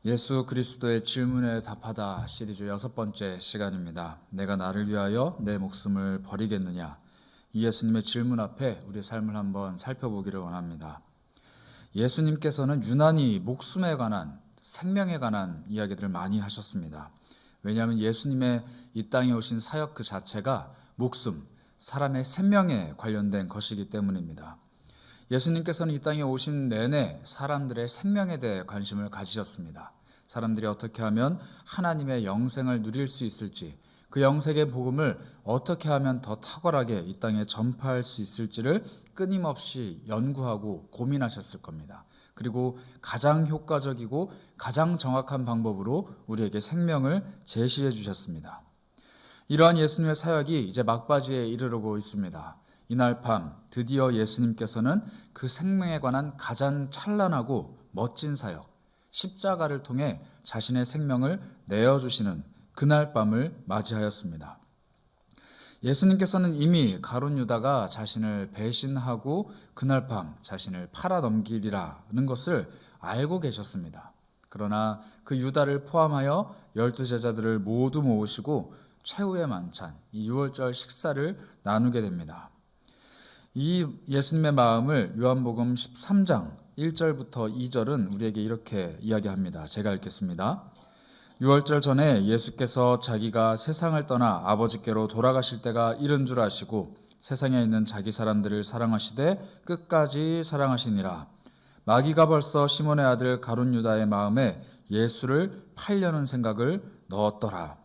예수 그리스도의 질문에 답하다 시리즈 6번째 시간입니다. 내가 나를 위하여 내 목숨을 버리겠느냐? 이 예수님의 질문 앞에 우리 삶을 한번 살펴보기를 원합니다. 예수님께서는 유난히 목숨에 관한, 생명에 관한 이야기들을 많이 하셨습니다. 왜냐하면 예수님의 이 땅에 오신 사역 그 자체가 목숨, 사람의 생명에 관련된 것이기 때문입니다. 예수님께서는 이 땅에 오신 내내 사람들의 생명에 대해 관심을 가지셨습니다. 사람들이 어떻게 하면 하나님의 영생을 누릴 수 있을지, 그 영생의 복음을 어떻게 하면 더 탁월하게 이 땅에 전파할 수 있을지를 끊임없이 연구하고 고민하셨을 겁니다. 그리고 가장 효과적이고 가장 정확한 방법으로 우리에게 생명을 제시해 주셨습니다. 이러한 예수님의 사역이 이제 막바지에 이르르고 있습니다. 이날 밤 드디어 예수님께서는 그 생명에 관한 가장 찬란하고 멋진 사역, 십자가를 통해 자신의 생명을 내어주시는 그날 밤을 맞이하였습니다. 예수님께서는 이미 가룟 유다가 자신을 배신하고 그날 밤 자신을 팔아넘기리라는 것을 알고 계셨습니다. 그러나 그 유다를 포함하여 12제자들을 모두 모으시고 최후의 만찬, 이 유월절 식사를 나누게 됩니다. 이 예수님의 마음을 요한복음 13장 1절부터 2절은 우리에게 이렇게 이야기합니다. 제가 읽겠습니다. 유월절 전에 예수께서 자기가 세상을 떠나 아버지께로 돌아가실 때가 이른 줄 아시고 세상에 있는 자기 사람들을 사랑하시되 끝까지 사랑하시니라. 마귀가 벌써 시몬의 아들 가룟 유다의 마음에 예수를 팔려는 생각을 넣었더라.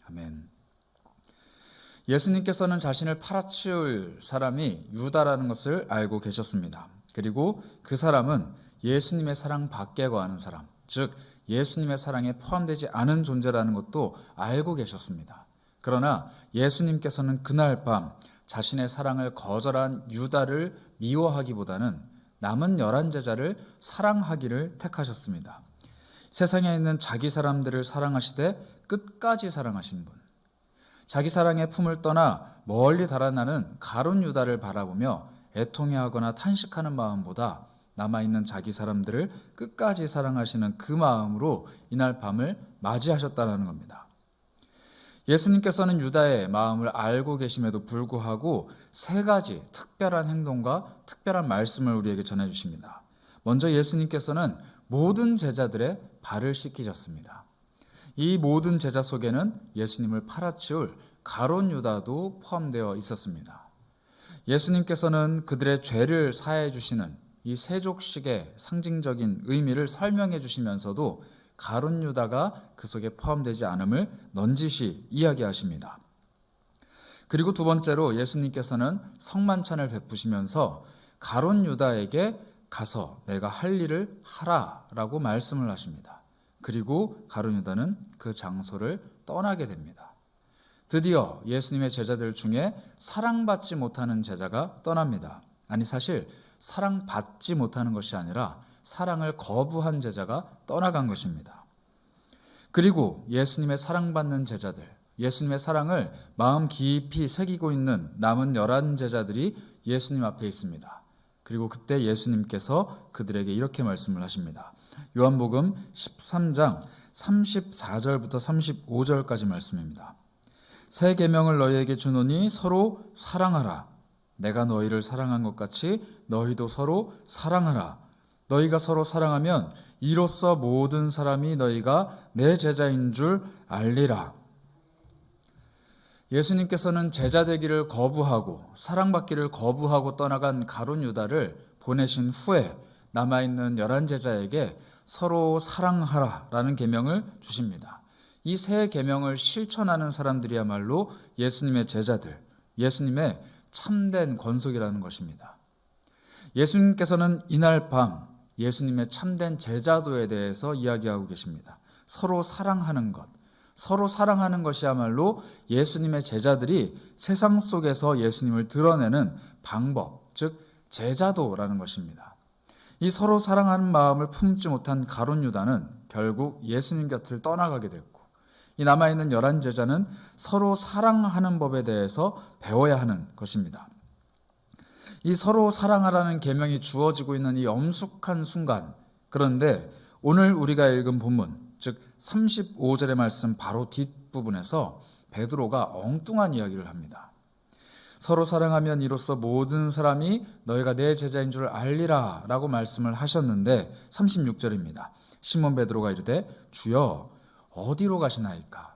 아멘. 예수님께서는 자신을 팔아치울 사람이 유다라는 것을 알고 계셨습니다. 그리고 그 사람은 예수님의 사랑 밖에 거하는 사람, 즉 예수님의 사랑에 포함되지 않은 존재라는 것도 알고 계셨습니다. 그러나 예수님께서는 그날 밤 자신의 사랑을 거절한 유다를 미워하기보다는 남은 11제자를 사랑하기를 택하셨습니다. 세상에 있는 자기 사람들을 사랑하시되 끝까지 사랑하신 분, 자기 사랑의 품을 떠나 멀리 달아나는 가룟 유다를 바라보며 애통해하거나 탄식하는 마음보다 남아있는 자기 사람들을 끝까지 사랑하시는 그 마음으로 이날 밤을 맞이하셨다는 겁니다. 예수님께서는 유다의 마음을 알고 계심에도 불구하고 3가지 특별한 행동과 특별한 말씀을 우리에게 전해주십니다. 먼저 예수님께서는 모든 제자들의 발을 씻기셨습니다. 이 모든 제자 속에는 예수님을 팔아치울 가룟 유다도 포함되어 있었습니다. 예수님께서는 그들의 죄를 사해 주시는 이 세족식의 상징적인 의미를 설명해 주시면서도 가룟 유다가 그 속에 포함되지 않음을 넌지시 이야기하십니다. 그리고 두 번째로 예수님께서는 성만찬을 베푸시면서 가룟 유다에게 가서 내가 할 일을 하라라고 말씀을 하십니다. 그리고 가룟 유다는 그 장소를 떠나게 됩니다. 드디어 예수님의 제자들 중에 사랑받지 못하는 제자가 떠납니다. 아니, 사실 사랑받지 못하는 것이 아니라 사랑을 거부한 제자가 떠나간 것입니다. 그리고 예수님의 사랑받는 제자들, 예수님의 사랑을 마음 깊이 새기고 있는 남은 11제자들이 예수님 앞에 있습니다. 그리고 그때 예수님께서 그들에게 이렇게 말씀을 하십니다. 요한복음 13장 34절부터 35절까지 말씀입니다. 새 계명을 너희에게 주노니 서로 사랑하라. 내가 너희를 사랑한 것 같이 너희도 서로 사랑하라. 너희가 서로 사랑하면 이로써 모든 사람이 너희가 내 제자인 줄 알리라. 예수님께서는 제자 되기를 거부하고 사랑받기를 거부하고 떠나간 가룟 유다를 보내신 후에 남아있는 11제자에게 서로 사랑하라라는 계명을 주십니다. 이 세 계명을 실천하는 사람들이야말로 예수님의 제자들, 예수님의 참된 권속이라는 것입니다. 예수님께서는 이날 밤 예수님의 참된 제자도에 대해서 이야기하고 계십니다. 서로 사랑하는 것, 서로 사랑하는 것이야말로 예수님의 제자들이 세상 속에서 예수님을 드러내는 방법, 즉 제자도라는 것입니다. 이 서로 사랑하는 마음을 품지 못한 가룟 유다는 결국 예수님 곁을 떠나가게 됐고, 이 남아있는 11제자는 서로 사랑하는 법에 대해서 배워야 하는 것입니다. 이 서로 사랑하라는 계명이 주어지고 있는 이 엄숙한 순간, 그런데 오늘 우리가 읽은 본문, 즉 35절의 말씀 바로 뒷부분에서 베드로가 엉뚱한 이야기를 합니다. 서로 사랑하면 이로써 모든 사람이 너희가 내 제자인 줄 알리라 라고 말씀을 하셨는데 36절입니다. 시몬 베드로가 이르되 주여 어디로 가시나이까?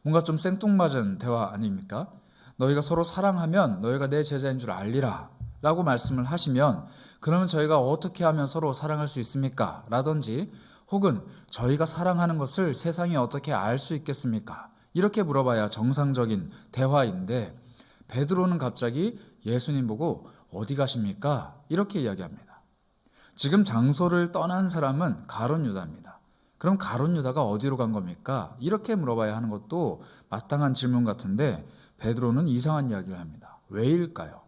뭔가 좀 생뚱맞은 대화 아닙니까? 너희가 서로 사랑하면 너희가 내 제자인 줄 알리라 라고 말씀을 하시면 그러면 저희가 어떻게 하면 서로 사랑할 수 있습니까? 라든지 혹은 저희가 사랑하는 것을 세상이 어떻게 알 수 있겠습니까? 이렇게 물어봐야 정상적인 대화인데 베드로는 갑자기 예수님 보고 어디 가십니까? 이렇게 이야기합니다. 지금 장소를 떠난 사람은 가룟 유다입니다. 그럼 가룟 유다가 어디로 간 겁니까? 이렇게 물어봐야 하는 것도 마땅한 질문 같은데 베드로는 이상한 이야기를 합니다. 왜일까요?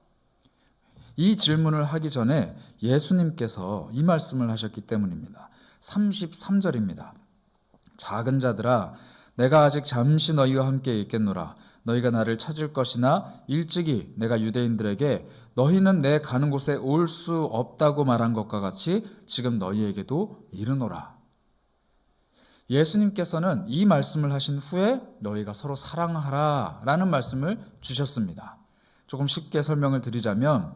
이 질문을 하기 전에 예수님께서 이 말씀을 하셨기 때문입니다. 33절입니다. 작은 자들아 내가 아직 잠시 너희와 함께 있겠노라. 너희가 나를 찾을 것이나 일찍이 내가 유대인들에게 너희는 내 가는 곳에 올 수 없다고 말한 것과 같이 지금 너희에게도 이르노라. 예수님께서는 이 말씀을 하신 후에 너희가 서로 사랑하라 라는 말씀을 주셨습니다. 조금 쉽게 설명을 드리자면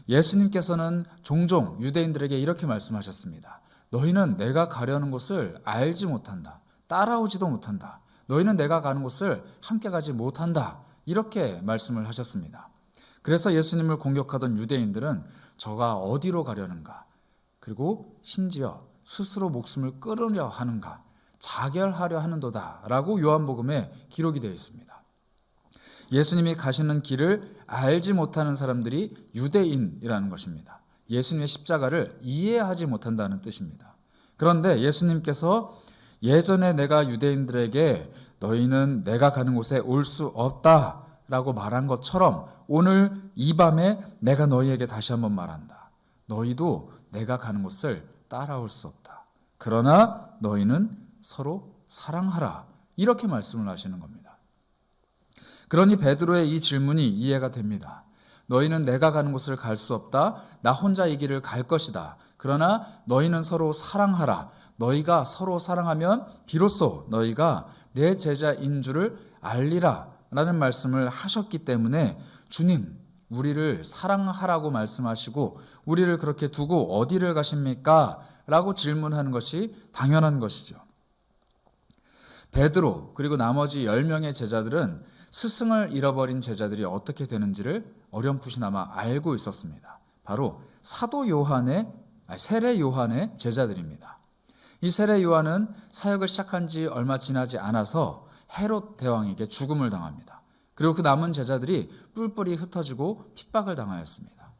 예수님께서는 종종 유대인들에게 이렇게 말씀하셨습니다. 너희는 내가 가려는 곳을 알지 못한다. 따라오지도 못한다. 너희는 내가 가는 곳을 함께 가지 못한다. 이렇게 말씀을 하셨습니다. 그래서 예수님을 공격하던 유대인들은 저가 어디로 가려는가? 그리고 심지어 스스로 목숨을 끊으려 하는가? 자결하려 하는도다 라고 요한복음에 기록이 되어 있습니다. 예수님이 가시는 길을 알지 못하는 사람들이 유대인이라는 것입니다. 예수님의 십자가를 이해하지 못한다는 뜻입니다. 그런데 예수님께서 예전에 내가 유대인들에게 너희는 내가 가는 곳에 올 수 없다 라고 말한 것처럼 오늘 이 밤에 내가 너희에게 다시 한번 말한다. 너희도 내가 가는 곳을 따라올 수 없다. 그러나 너희는 서로 사랑하라. 이렇게 말씀을 하시는 겁니다. 그러니 베드로의 이 질문이 이해가 됩니다. 너희는 내가 가는 곳을 갈 수 없다. 나 혼자 이 길을 갈 것이다. 그러나 너희는 서로 사랑하라. 너희가 서로 사랑하면 비로소 너희가 내 제자인 줄을 알리라 라는 말씀을 하셨기 때문에 주님, 우리를 사랑하라고 말씀하시고 우리를 그렇게 두고 어디를 가십니까? 라고 질문하는 것이 당연한 것이죠. 베드로 그리고 나머지 10명의 제자들은 스승을 잃어버린 제자들이 어떻게 되는지를 어렴풋이나마 알고 있었습니다. 바로 세례 요한의 제자들입니다. 이 세례 요한은 사역을 시작한 지 얼마 지나지 않아서 헤롯 대왕에게 죽음을 당합니다. 그리고 그 남은 제자들이 뿔뿔이 흩어지고 핍박을 당하였습니다.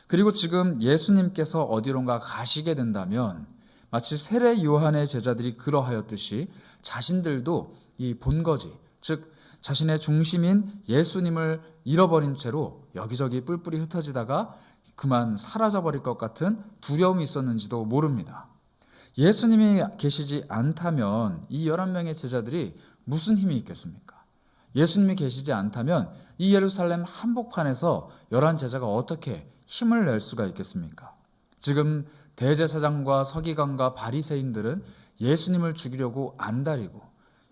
그리고 지금 예수님께서 어디론가 가시게 된다면 마치 세례 요한의 제자들이 그러하였듯이 자신들도 이 본거지, 즉 자신의 중심인 예수님을 잃어버린 채로 여기저기 뿔뿔이 흩어지다가 그만 사라져버릴 것 같은 두려움이 있었는지도 모릅니다. 예수님이 계시지 않다면 이 11명의 제자들이 무슨 힘이 있겠습니까? 예수님이 계시지 않다면 이 예루살렘 한복판에서 11제자가 어떻게 힘을 낼 수가 있겠습니까? 지금 대제사장과 서기관과 바리새인들은 예수님을 죽이려고 안달이고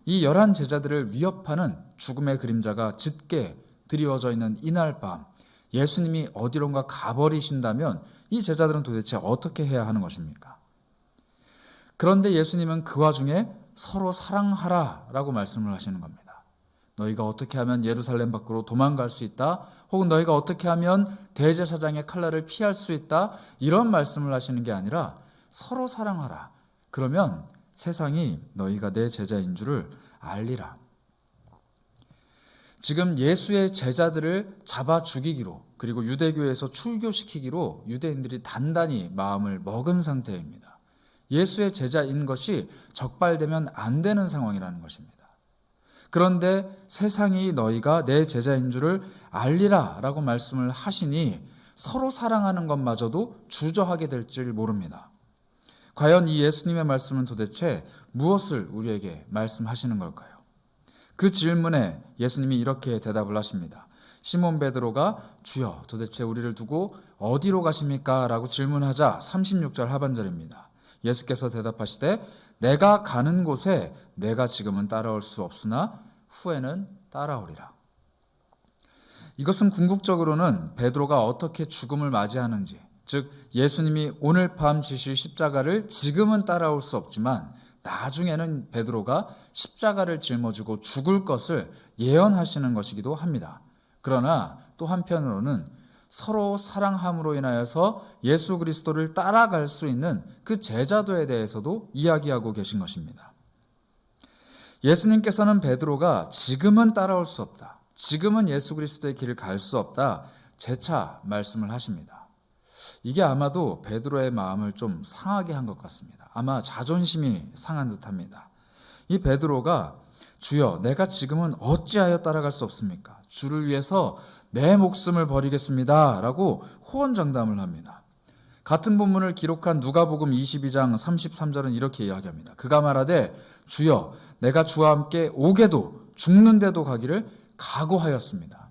이 11제자들을 위협하는 죽음의 그림자가 짙게 드리워져 있는 이날 밤 예수님이 어디론가 가버리신다면 이 제자들은 도대체 어떻게 해야 하는 것입니까? 그런데 예수님은 그 와중에 서로 사랑하라 라고 말씀을 하시는 겁니다. 너희가 어떻게 하면 예루살렘 밖으로 도망갈 수 있다? 혹은 너희가 어떻게 하면 대제사장의 칼날을 피할 수 있다? 이런 말씀을 하시는 게 아니라 서로 사랑하라. 그러면 세상이 너희가 내 제자인 줄을 알리라. 지금 예수의 제자들을 잡아 죽이기로 그리고 유대교에서 출교시키기로 유대인들이 단단히 마음을 먹은 상태입니다. 예수의 제자인 것이 적발되면 안 되는 상황이라는 것입니다. 그런데 세상이 너희가 내 제자인 줄을 알리라 라고 말씀을 하시니 서로 사랑하는 것마저도 주저하게 될 줄 모릅니다. 과연 이 예수님의 말씀은 도대체 무엇을 우리에게 말씀하시는 걸까요? 그 질문에 예수님이 이렇게 대답을 하십니다. 시몬 베드로가 주여 도대체 우리를 두고 어디로 가십니까? 라고 질문하자 36절 하반절입니다. 예수께서 대답하시되 내가 가는 곳에 내가 지금은 따라올 수 없으나 후에는 따라오리라. 이것은 궁극적으로는 베드로가 어떻게 죽음을 맞이하는지, 즉 예수님이 오늘 밤 지실 십자가를 지금은 따라올 수 없지만 나중에는 베드로가 십자가를 짊어지고 죽을 것을 예언하시는 것이기도 합니다. 그러나 또 한편으로는 서로 사랑함으로 인하여서 예수 그리스도를 따라갈 수 있는 그 제자도에 대해서도 이야기하고 계신 것입니다. 예수님께서는 베드로가 지금은 따라올 수 없다, 지금은 예수 그리스도의 길을 갈 수 없다, 재차 말씀을 하십니다. 이게 아마도 베드로의 마음을 좀 상하게 한 것 같습니다. 아마 자존심이 상한 듯합니다. 이 베드로가 주여, 내가 지금은 어찌하여 따라갈 수 없습니까? 주를 위해서 내 목숨을 버리겠습니다 라고 호언장담을 합니다. 같은 본문을 기록한 누가복음 22장 33절은 이렇게 이야기합니다. 그가 말하되 주여, 내가 주와 함께 오게도 죽는데도 가기를 각오하였습니다.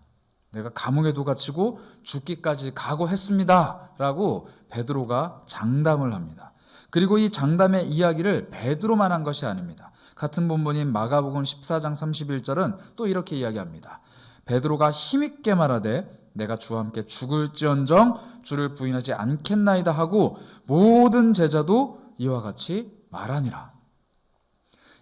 내가 감옥에도 갇히고 죽기까지 각오했습니다 라고 베드로가 장담을 합니다. 그리고 이 장담의 이야기를 베드로만 한 것이 아닙니다. 같은 본문인 마가복음 14장 31절은 또 이렇게 이야기합니다. 베드로가 힘있게 말하되 내가 주와 함께 죽을지언정 주를 부인하지 않겠나이다 하고 모든 제자도 이와 같이 말하니라.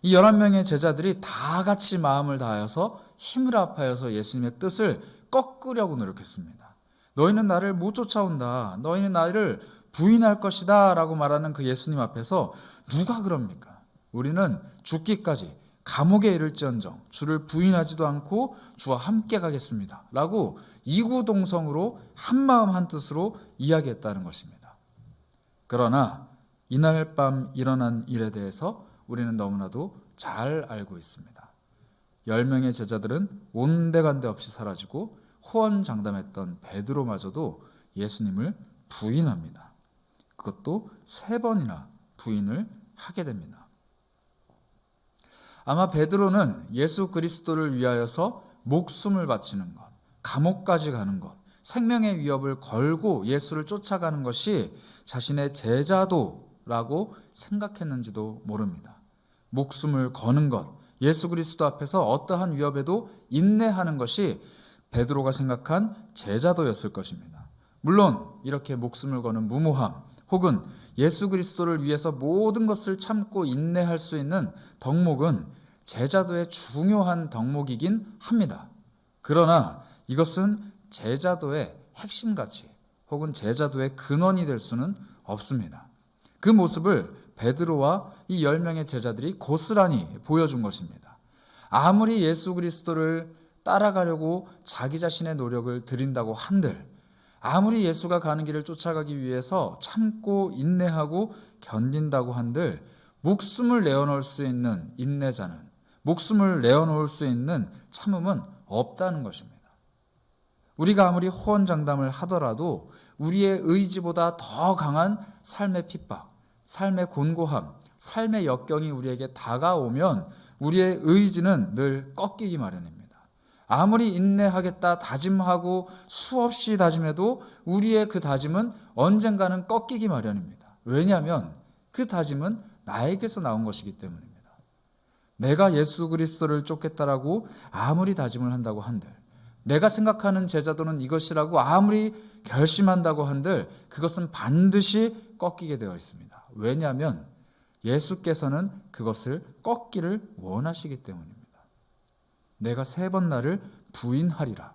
이 11명의 제자들이 다 같이 마음을 다하여서 힘을 합하여서 예수님의 뜻을 꺾으려고 노력했습니다. 너희는 나를 못 쫓아온다, 너희는 나를 부인할 것이다 라고 말하는 그 예수님 앞에서 누가 그럽니까? 우리는 죽기까지 감옥에 이를지언정 주를 부인하지도 않고 주와 함께 가겠습니다 라고 이구동성으로 한마음 한뜻으로 이야기했다는 것입니다. 그러나 이날 밤 일어난 일에 대해서 우리는 너무나도 잘 알고 있습니다. 10명의 제자들은 온데간데 없이 사라지고 호언장담했던 베드로마저도 예수님을 부인합니다. 그것도 3번이나 부인을 하게 됩니다. 아마 베드로는 예수 그리스도를 위하여서 목숨을 바치는 것, 감옥까지 가는 것, 생명의 위협을 걸고 예수를 쫓아가는 것이 자신의 제자도라고 생각했는지도 모릅니다. 목숨을 거는 것, 예수 그리스도 앞에서 어떠한 위협에도 인내하는 것이 베드로가 생각한 제자도였을 것입니다. 물론 이렇게 목숨을 거는 무모함 혹은 예수 그리스도를 위해서 모든 것을 참고 인내할 수 있는 덕목은 제자도의 중요한 덕목이긴 합니다. 그러나 이것은 제자도의 핵심 가치 혹은 제자도의 근원이 될 수는 없습니다. 그 모습을 베드로와 이 10명의 제자들이 고스란히 보여준 것입니다. 아무리 예수 그리스도를 따라가려고 자기 자신의 노력을 들인다고 한들, 아무리 예수가 가는 길을 쫓아가기 위해서 참고 인내하고 견딘다고 한들 목숨을 내어놓을 수 있는 인내자는, 목숨을 내어놓을 수 있는 참음은 없다는 것입니다. 우리가 아무리 호언장담을 하더라도 우리의 의지보다 더 강한 삶의 핍박, 삶의 곤고함, 삶의 역경이 우리에게 다가오면 우리의 의지는 늘 꺾이기 마련입니다. 아무리 인내하겠다 다짐하고 수없이 다짐해도 우리의 그 다짐은 언젠가는 꺾이기 마련입니다. 왜냐하면 그 다짐은 나에게서 나온 것이기 때문입니다. 내가 예수 그리스도를 쫓겠다라고 아무리 다짐을 한다고 한들, 내가 생각하는 제자도는 이것이라고 아무리 결심한다고 한들 그것은 반드시 꺾이게 되어 있습니다. 왜냐하면 예수께서는 그것을 꺾기를 원하시기 때문입니다. 내가 3번 나를 부인하리라.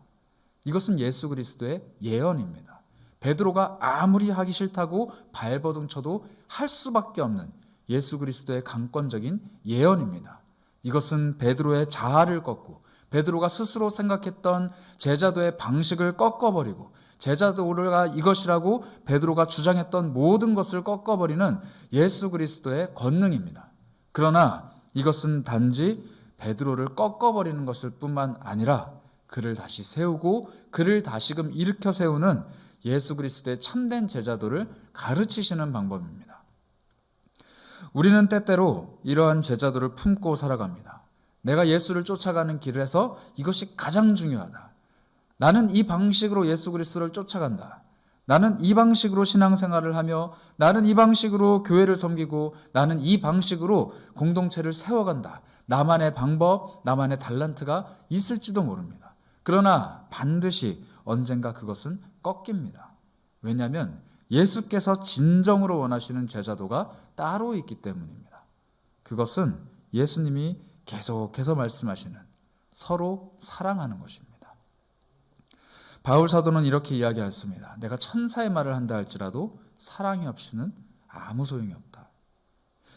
이것은 예수 그리스도의 예언입니다. 베드로가 아무리 하기 싫다고 발버둥 쳐도 할 수밖에 없는 예수 그리스도의 강권적인 예언입니다. 이것은 베드로의 자아를 꺾고 베드로가 스스로 생각했던 제자도의 방식을 꺾어버리고 제자도가 이것이라고 베드로가 주장했던 모든 것을 꺾어버리는 예수 그리스도의 권능입니다. 그러나 이것은 단지 베드로를 꺾어버리는 것일 뿐만 아니라 그를 다시 세우고 그를 다시금 일으켜 세우는 예수 그리스도의 참된 제자도를 가르치시는 방법입니다. 우리는 때때로 이러한 제자도를 품고 살아갑니다. 내가 예수를 쫓아가는 길에서 이것이 가장 중요하다. 나는 이 방식으로 예수 그리스도를 쫓아간다. 나는 이 방식으로 신앙생활을 하며 나는 이 방식으로 교회를 섬기고 나는 이 방식으로 공동체를 세워간다. 나만의 방법, 나만의 달란트가 있을지도 모릅니다. 그러나 반드시 언젠가 그것은 꺾입니다. 왜냐하면 예수께서 진정으로 원하시는 제자도가 따로 있기 때문입니다. 그것은 예수님이 계속해서 말씀하시는 서로 사랑하는 것입니다. 바울 사도는 이렇게 이야기했습니다. 내가 천사의 말을 한다 할지라도 사랑이 없이는 아무 소용이 없다.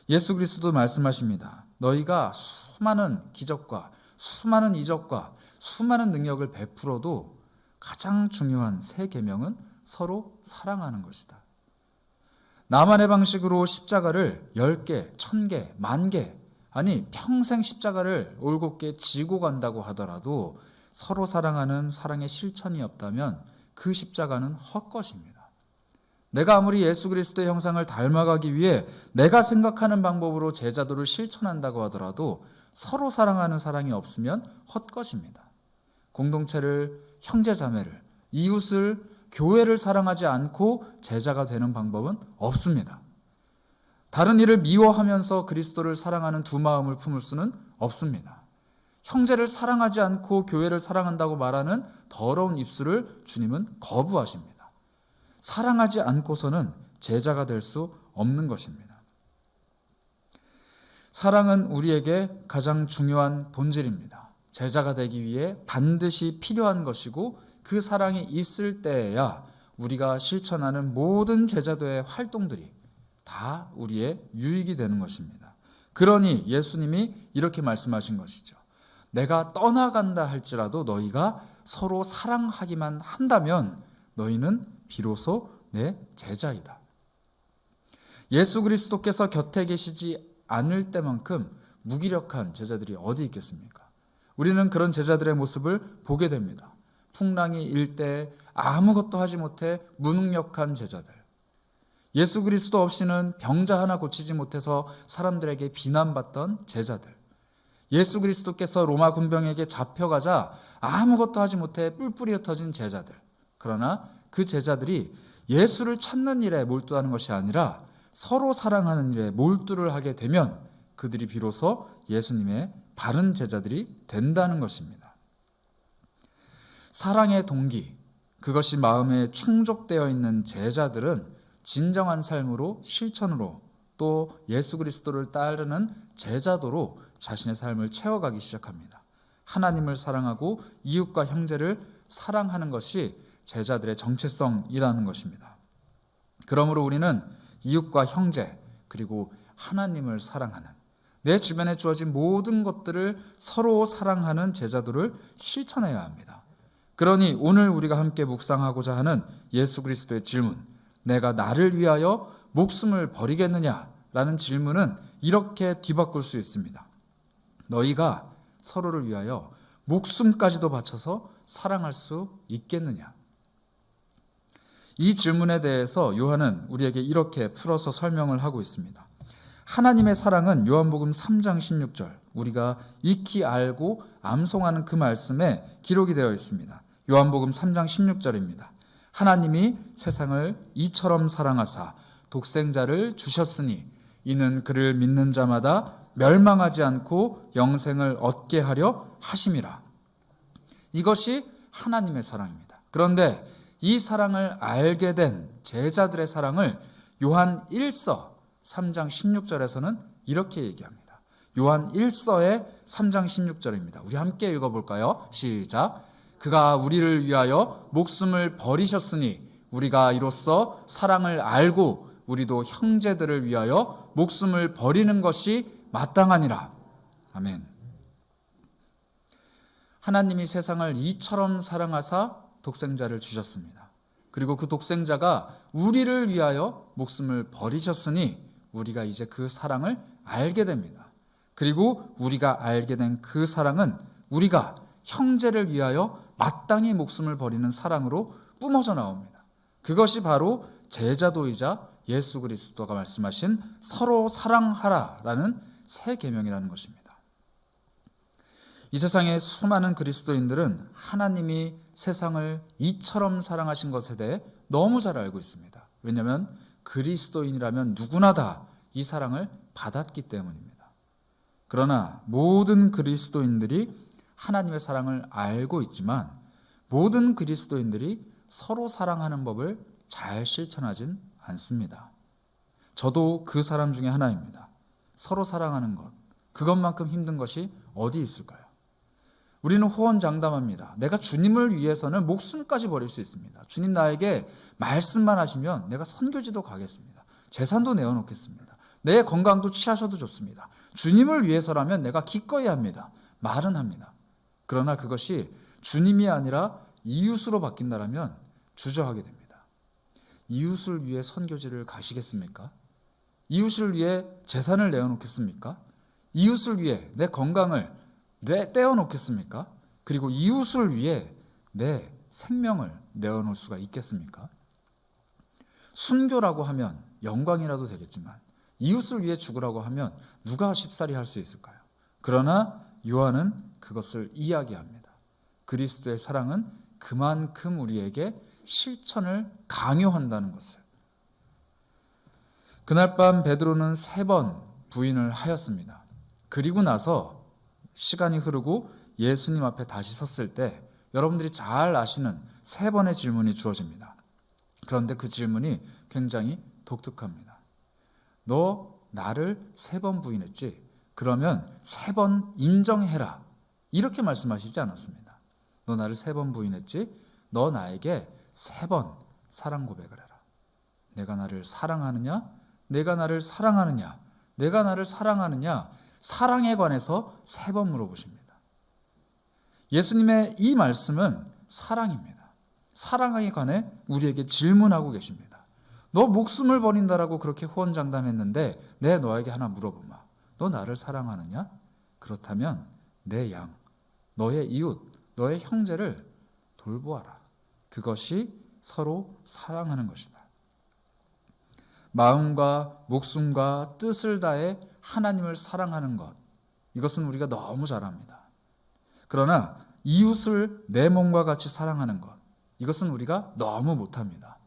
예수 그리스도 말씀하십니다. 너희가 수많은 기적과 수많은 이적과 수많은 능력을 베풀어도 가장 중요한 세 계명은 서로 사랑하는 것이다. 나만의 방식으로 십자가를 10개, 1000개, 10,000개, 아니 평생 십자가를 올곧게 지고 간다고 하더라도 서로 사랑하는 사랑의 실천이 없다면 그 십자가는 헛것입니다. 내가 아무리 예수 그리스도의 형상을 닮아가기 위해 내가 생각하는 방법으로 제자도를 실천한다고 하더라도 서로 사랑하는 사랑이 없으면 헛것입니다. 공동체를, 형제자매를, 이웃을, 교회를 사랑하지 않고 제자가 되는 방법은 없습니다. 다른 이를 미워하면서 그리스도를 사랑하는 두 마음을 품을 수는 없습니다. 형제를 사랑하지 않고 교회를 사랑한다고 말하는 더러운 입술을 주님은 거부하십니다. 사랑하지 않고서는 제자가 될 수 없는 것입니다. 사랑은 우리에게 가장 중요한 본질입니다. 제자가 되기 위해 반드시 필요한 것이고 그 사랑이 있을 때에야 우리가 실천하는 모든 제자도의 활동들이 다 우리의 유익이 되는 것입니다. 그러니 예수님이 이렇게 말씀하신 것이죠. 내가 떠나간다 할지라도 너희가 서로 사랑하기만 한다면 너희는 비로소 내 제자이다. 예수 그리스도께서 곁에 계시지 않을 때만큼 무기력한 제자들이 어디 있겠습니까? 우리는 그런 제자들의 모습을 보게 됩니다. 풍랑이 일 때 아무것도 하지 못해 무능력한 제자들. 예수 그리스도 없이는 병자 하나 고치지 못해서 사람들에게 비난받던 제자들. 예수 그리스도께서 로마 군병에게 잡혀가자 아무것도 하지 못해 뿔뿔이 흩어진 제자들. 그러나 그 제자들이 예수를 찾는 일에 몰두하는 것이 아니라 서로 사랑하는 일에 몰두를 하게 되면 그들이 비로소 예수님의 바른 제자들이 된다는 것입니다. 사랑의 동기, 그것이 마음에 충족되어 있는 제자들은 진정한 삶으로, 실천으로, 또 예수 그리스도를 따르는 제자도로 자신의 삶을 채워가기 시작합니다. 하나님을 사랑하고 이웃과 형제를 사랑하는 것이 제자들의 정체성이라는 것입니다. 그러므로 우리는 이웃과 형제 그리고 하나님을 사랑하는, 내 주변에 주어진 모든 것들을 서로 사랑하는 제자도를 실천해야 합니다. 그러니 오늘 우리가 함께 묵상하고자 하는 예수 그리스도의 질문, 내가 나를 위하여 목숨을 버리겠느냐라는 질문은 이렇게 뒤바꿀 수 있습니다. 너희가 서로를 위하여 목숨까지도 바쳐서 사랑할 수 있겠느냐? 이 질문에 대해서 요한은 우리에게 이렇게 풀어서 설명을 하고 있습니다. 하나님의 사랑은 요한복음 3장 16절, 우리가 익히 알고 암송하는 그 말씀에 기록이 되어 있습니다. 요한복음 3장 16절입니다. 하나님이 세상을 이처럼 사랑하사 독생자를 주셨으니 이는 그를 믿는 자마다 멸망하지 않고 영생을 얻게 하려 하심이라. 이것이 하나님의 사랑입니다. 그런데 이 사랑을 알게 된 제자들의 사랑을 요한 1서 3장 16절에서는 이렇게 얘기합니다. 요한 1서의 3장 16절입니다. 우리 함께 읽어볼까요? 시작. 그가 우리를 위하여 목숨을 버리셨으니 우리가 이로써 사랑을 알고 우리도 형제들을 위하여 목숨을 버리는 것이 마땅하니라. 아멘. 하나님이 세상을 이처럼 사랑하사 독생자를 주셨습니다. 그리고 그 독생자가 우리를 위하여 목숨을 버리셨으니 우리가 이제 그 사랑을 알게 됩니다. 그리고 우리가 알게 된 그 사랑은 우리가 형제를 위하여 마땅히 목숨을 버리는 사랑으로 뿜어져 나옵니다. 그것이 바로 제자도이자 예수 그리스도가 말씀하신 서로 사랑하라라는 새 계명이라는 것입니다. 이 세상의 수많은 그리스도인들은 하나님이 세상을 이처럼 사랑하신 것에 대해 너무 잘 알고 있습니다. 왜냐하면 그리스도인이라면 누구나 다 이 사랑을 받았기 때문입니다. 그러나 모든 그리스도인들이 하나님의 사랑을 알고 있지만 모든 그리스도인들이 서로 사랑하는 법을 잘 실천하진 않습니다. 저도 그 사람 중에 하나입니다. 서로 사랑하는 것, 그것만큼 힘든 것이 어디 있을까요? 우리는 호언장담합니다. 내가 주님을 위해서는 목숨까지 버릴 수 있습니다. 주님 나에게 말씀만 하시면 내가 선교지도 가겠습니다. 재산도 내어놓겠습니다. 내 건강도 취하셔도 좋습니다. 주님을 위해서라면 내가 기꺼이 합니다. 말은 합니다. 그러나 그것이 주님이 아니라 이웃으로 바뀐다라면 주저하게 됩니다. 이웃을 위해 선교지를 가시겠습니까? 이웃을 위해 재산을 내어놓겠습니까? 이웃을 위해 내 건강을 떼어놓겠습니까? 그리고 이웃을 위해 내 생명을 내어놓을 수가 있겠습니까? 순교라고 하면 영광이라도 되겠지만 이웃을 위해 죽으라고 하면 누가 쉽사리 할 수 있을까요? 그러나 요한은 그것을 이야기합니다. 그리스도의 사랑은 그만큼 우리에게 실천을 강요한다는 것을. 그날 밤 베드로는 3번 부인을 하였습니다. 그리고 나서 시간이 흐르고 예수님 앞에 다시 섰을 때 여러분들이 잘 아시는 3번의 질문이 주어집니다. 그런데 그 질문이 굉장히 독특합니다. 너 나를 3번 부인했지? 그러면 3번 인정해라. 이렇게 말씀하시지 않았습니다. 너 나를 3번 부인했지? 너 나에게 3번 사랑 고백을 해라. 내가 나를 사랑하느냐? 내가 나를 사랑하느냐? 내가 나를 사랑하느냐? 사랑에 관해서 3번 물어보십니다. 예수님의 이 말씀은 사랑입니다. 사랑에 관해 우리에게 질문하고 계십니다. 너 목숨을 버린다라고 그렇게 호언장담했는데 내 너에게 하나 물어보마. 너 나를 사랑하느냐? 그렇다면 내 양, 너의 이웃, 너의 형제를 돌보아라. 그것이 서로 사랑하는 것이다. 마음과 목숨과 뜻을 다해 하나님을 사랑하는 것, 이것은 우리가 너무 잘합니다. 그러나 이웃을 내 몸과 같이 사랑하는 것, 이것은 우리가 너무 못합니다.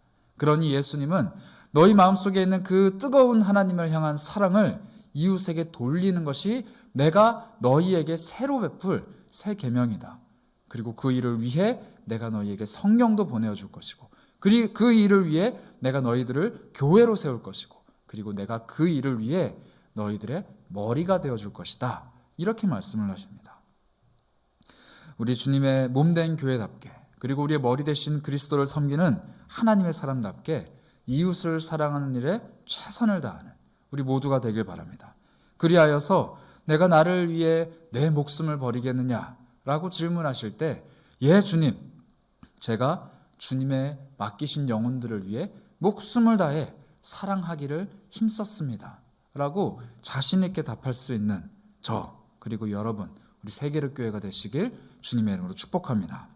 그러니 예수님은 너희 마음속에 있는 그 뜨거운 하나님을 향한 사랑을 이웃에게 돌리는 것이 내가 너희에게 새로 베풀 새 계명이다. 그리고 그 일을 위해 내가 너희에게 성령도 보내줄 것이고, 그리고 그 일을 위해 내가 너희들을 교회로 세울 것이고, 그리고 내가 그 일을 위해 너희들의 머리가 되어줄 것이다. 이렇게 말씀을 하십니다. 우리 주님의 몸된 교회답게, 그리고 우리의 머리 되신 그리스도를 섬기는 하나님의 사람답게 이웃을 사랑하는 일에 최선을 다하는 우리 모두가 되길 바랍니다. 그리하여서 내가 나를 위해 내 목숨을 버리겠느냐라고 질문하실 때, 예 주님, 제가 주님의 맡기신 영혼들을 위해 목숨을 다해 사랑하기를 힘썼습니다 라고 자신 있게 답할 수 있는 저, 그리고 여러분, 우리 세계를 교회가 되시길 주님의 이름으로 축복합니다.